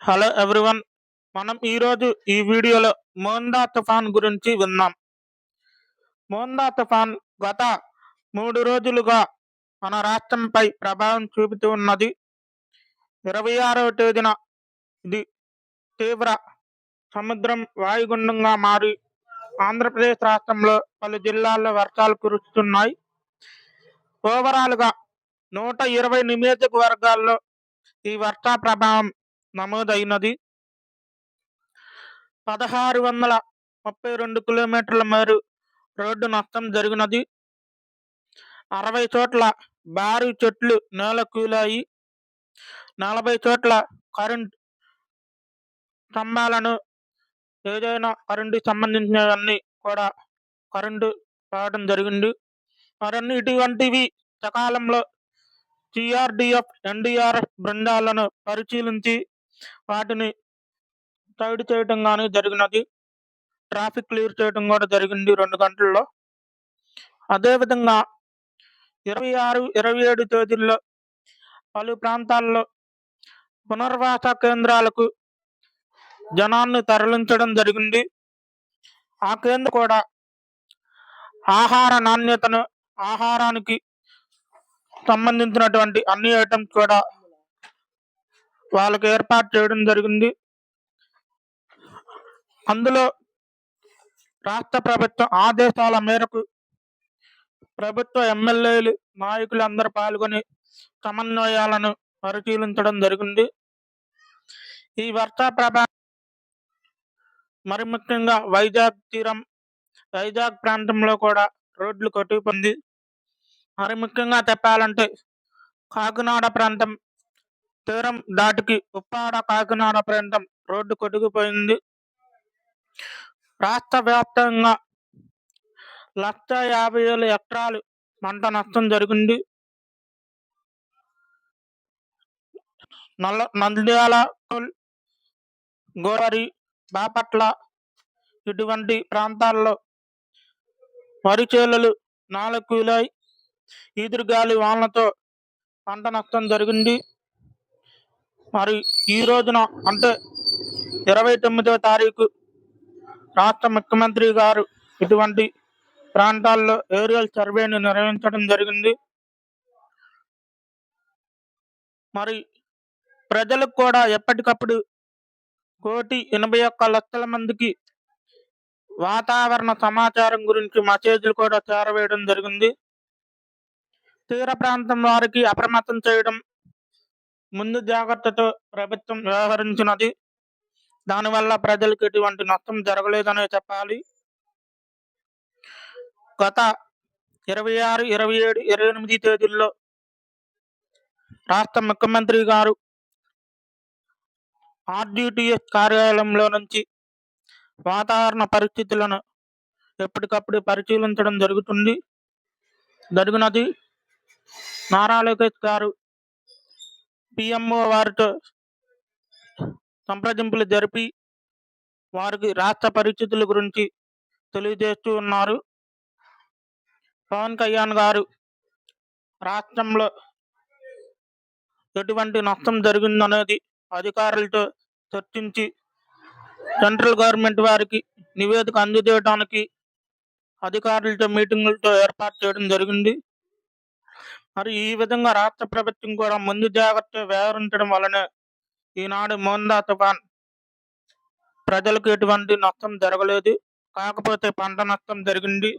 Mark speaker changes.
Speaker 1: Hello everyone. మనం ఈరోజు ఈ వీడియోలో మోందా తుఫాన్ గురించి విన్నాం. మోందా తుఫాన్ గత 3 రోజులుగా మన రాష్ట్రంపై ప్రభావం చూపుతూ ఉన్నది. 26వ తేదీన ఇది తీవ్ర సముద్రం వాయుగుండంగా మారి ఆంధ్రప్రదేశ్ రాష్ట్రంలో పలు జిల్లాల్లో వర్షాలు కురుస్తున్నాయి. ఓవరాల్గా 120 నియోజకవర్గాల్లో ఈ వర్ష ప్రభావం నమోదైనది. 1632 కిలోమీటర్ల మేర రోడ్డు నష్టం జరిగినది. 60 చోట్ల భారీ చెట్లు నేలకూలాయి. 40 చోట్ల కరెంట్ స్తంభాలను ఏదైనా కరెంటుకి సంబంధించినవన్నీ కూడా కరెంటు రావడం జరిగింది. మరిన్ని ఇటువంటివి సకాలంలో సిఆర్డిఎఫ్, ఎన్డీఆర్ఎఫ్ బృందాలను పరిశీలించి వాటిని సైడ్ చేయడం కానీ జరిగినది. ట్రాఫిక్ క్లియర్ చేయడం కూడా జరిగింది 2 గంటల్లో. అదేవిధంగా 26, 27 తేదీల్లో పలు ప్రాంతాల్లో పునర్వాస కేంద్రాలకు జనాన్ని తరలించడం జరిగింది. ఆ కేంద్రం కూడా ఆహార నాణ్యతను, ఆహారానికి సంబంధించినటువంటి అన్ని ఐటమ్స్ కూడా వాళ్ళకి ఏర్పాటు చేయడం జరిగింది. అందులో రాష్ట్ర ప్రభుత్వం ఆదేశాల మేరకు ప్రభుత్వ ఎమ్మెల్యేలు, నాయకులు అందరూ పాల్గొని సమన్వయాలను పరిశీలించడం జరిగింది. ఈ వర్ష ప్రభావం మరి ముఖ్యంగా వైజాగ్ ప్రాంతంలో కూడా రోడ్లు కొట్టుకుపోయింది. మరి ముఖ్యంగా చెప్పాలంటే కాకినాడ ప్రాంతం తీరం దాటికి ఉప్పాడ కాకినాడ ప్రాంతం రోడ్డు కొట్టుకుపోయింది. రాష్ట్ర వ్యాప్తంగా 150,000 ఎకరాలు పంట నష్టం జరిగింది. నంద్యాల, గోదావరి, బాపట్ల ఇటువంటి ప్రాంతాల్లో వరి చేలలు నేలకూలాయి. ఈదురుగాలి వానలతో పంట నష్టం జరిగింది. మరి ఈ రోజున అంటే 29వ తారీఖు రాష్ట్ర ముఖ్యమంత్రి గారు ఇటువంటి ప్రాంతాల్లో ఏరియల్ సర్వేను నిర్వహించడం జరిగింది. మరి ప్రజలకు కూడా ఎప్పటికప్పుడు 181,00,000 మందికి వాతావరణ సమాచారం గురించి మెసేజ్లు కూడా చేరవేయడం జరిగింది. తీర ప్రాంతం వారికి అప్రమత్తం చేయడం, ముందు జాగ్రత్తతో ప్రభుత్వం వ్యవహరించినది. దానివల్ల ప్రజలకు ఎటువంటి నష్టం జరగలేదనే చెప్పాలి. గత 26, 27, 28 తేదీల్లో రాష్ట్ర ముఖ్యమంత్రి గారు ఆర్డిటిఎస్ కార్యాలయంలో నుంచి వాతావరణ పరిస్థితులను ఎప్పటికప్పుడు పరిశీలించడం జరిగినది. నారా లోకేష్ గారు పిఎంఓ వారితో సంప్రదింపులు జరిపి వారికి రాష్ట్ర పరిస్థితుల గురించి తెలియజేస్తూ ఉన్నారు. పవన్ కళ్యాణ్ గారు రాష్ట్రంలో ఎటువంటి నష్టం జరిగిందనేది అధికారులతో చర్చించి సెంట్రల్ గవర్నమెంట్ వారికి నివేదిక అందజేయడానికి అధికారులతో మీటింగులతో ఏర్పాటు చేయడం జరిగింది. మరి ఈ విధంగా రాష్ట్ర ప్రభుత్వం కూడా ముందు జాగ్రత్త వ్యవహరించడం వలన ఈనాడు మోందా తుఫాన్ ప్రజలకు ఎటువంటి నష్టం జరగలేదు. కాకపోతే పంట నష్టం జరిగింది.